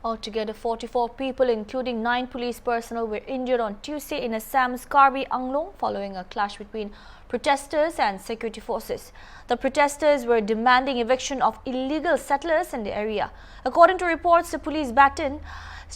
Altogether, 44 people, including 9 police personnel, were injured on Tuesday in Assam's Karbi Anglong following a clash between protesters and security forces. The protesters were demanding eviction of illegal settlers in the area. According to reports, the police baton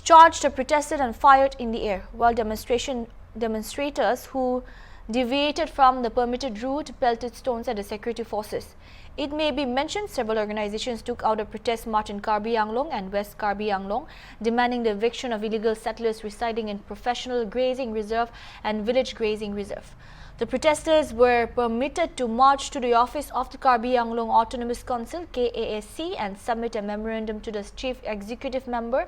charged the protesters and fired in the air, while demonstrators who deviated from the permitted route pelted stones at the security forces. It may be mentioned several organizations took out a protest march in Karbi Anglong and West Karbi Anglong, demanding the eviction of illegal settlers residing in Professional Grazing Reserve and Village Grazing Reserve. The protesters were permitted to march to the office of the Karbi Anglong Autonomous Council (KASC) and submit a memorandum to the chief executive member.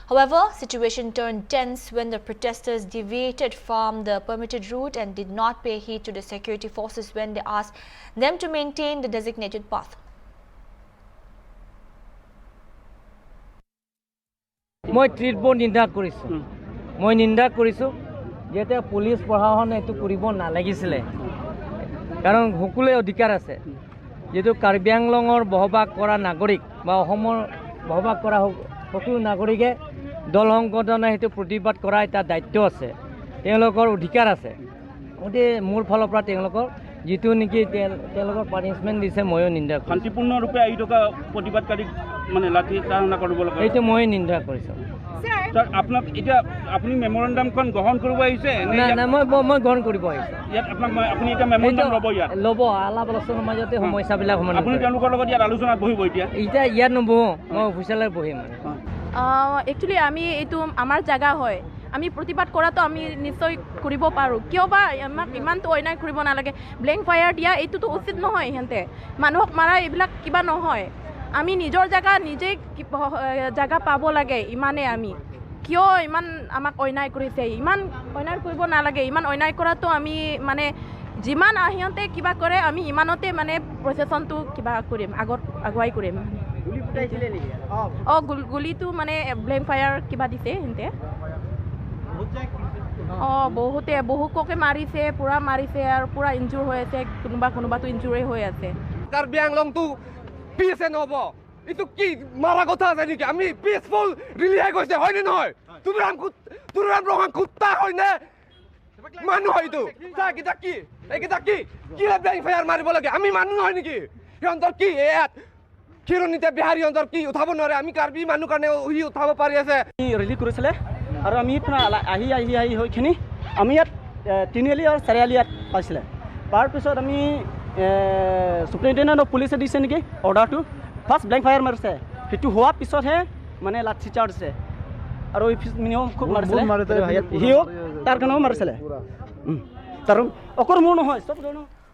However, situation turned tense when the protesters deviated from the permitted route and did not pay heed to the security forces when they asked them to maintain the designated path. মই ট্ৰিটবোৰ নিন্দা কৰিছো যেতে police প্ৰশাসন এটো কৰিব নালাগিছিলে কাৰণ সকলোৰে অধিকাৰ আছে যেটো কাৰ্বি আংলঙৰ বহবাস কৰা নাগৰিক বা অসমৰ বহবাস কৰা সকলো নাগৰিকে দল সংগঠনে হেতু প্ৰতিবাদ কৰা এটা দায়িত্ব আছে তেওঁলোকৰ অধিকাৰ আছে ওতে মোৰ ফালৰ পৰা তেওঁলোকৰ যেটো নেকি তেওঁলোকৰ পানিশমেন্ট দিছে ময়ো নিন্দা কৰিছো শান্তিপূৰ্ণ ৰূপে আহি থকা প্ৰতিবাদকাৰীক মানে লাঠি চালনা কৰিব লগা এইটো মই নিন্দা কৰিছো স্যাৰ আপোনাক এটা আপুনি মেমোৰেন্ডামখন গ্ৰহণ কৰিব আহিছে না মই গ্ৰহণ কৰিব আহিছো ইয়াত আপুনি এটা মেমোৰেন্ডাম ল'ব আলাপ আলোচনাৰ মাজতে সমস্যাবিলাক সমাধান আপুনি তেওঁলোকৰ লগত ইয়াত আলোচনাত বহিব এতিয়া ইয়াত নবহো মই অফিচিয়েলত বহিম একচুয়ালি আমি এইটো আমাৰ জায়গা হয় আমি প্ৰতিবাদ কৰাটো আমি নিশ্চয় কৰিব পাৰোঁ কিয় বা আমাক ইমানটো অন্যায় কৰিব নালাগে ব্লেংক ফায়াৰ দিয়া এইটোতো উচিত নহয় হেনতে মানুহক মাৰা এইবিলাক কিবা নহয় আমি নিজৰ জায়গা নিজে জায়গা পাব লাগে ইমানে আমি কিয় ইমান আমাক অন্যায় কৰিছে ইমান অন্যায় কৰিব নালাগে ইমান অন্যায় কৰাটো আমি মানে যিমান আহিতে কিবা কৰে আমি ইমানতে মানে প্ৰচেছনটো কিবা কৰিম আগুৱাই কৰিম গুলি ফুটাইছিলে নেকি গুলিটো মানে ব্লেংক ফায়াৰ কিবা দিছে হেনতে বহুকে মাৰিছে পুৰা মাৰিছে আৰু পুৰা ইনজুৰ হৈ আছে কোনোবাটো ইনজুৰে হৈ আছে কাৰ্বি আংলংটো পিছ নহব এইটো কি মাৰা কথা আছে নেকি আমি পিছফুল ৰিলিহে গৈছে হয়নে নহয় তুৰাম ৰঙা কুত্তা হয়নে মানুহ হয়তো এইকেইটা কি ব্লেংক ফায়াৰ মাৰিব লাগে আমি মানুহ নহয় নেকি সিহঁতৰ কি ইয়াত খিৰণিতে বিহাৰী সিহঁতৰ কি উঠাব নোৱাৰে আমি কাৰ্বি মানুহ কাৰণে সি উঠাব পাৰি আছে ৰেলি কৰিছিলে আৰু আমি আহি হৈখিনি আমি ইয়াত তিনিআলি আৰু চাৰিআলি ইয়াত পাইছিলে তাৰপিছত আমি সুপ্ৰিণ্টেণ্ডেণ্ট অফ পুলিচে দিছে নেকি অৰ্ডাৰটো ফাৰ্ষ্ট ব্লেংক ফায়াৰ মাৰিছে সেইটো হোৱাৰ পিছতহে মানে লাঠি চাৰ্জ দিছে আৰু মিনিমাম খুব মাৰিছিলে সিও তাৰ কাৰণেও মাৰিছিলে তাৰ অকল মোৰ নহয় চব ধৰণৰ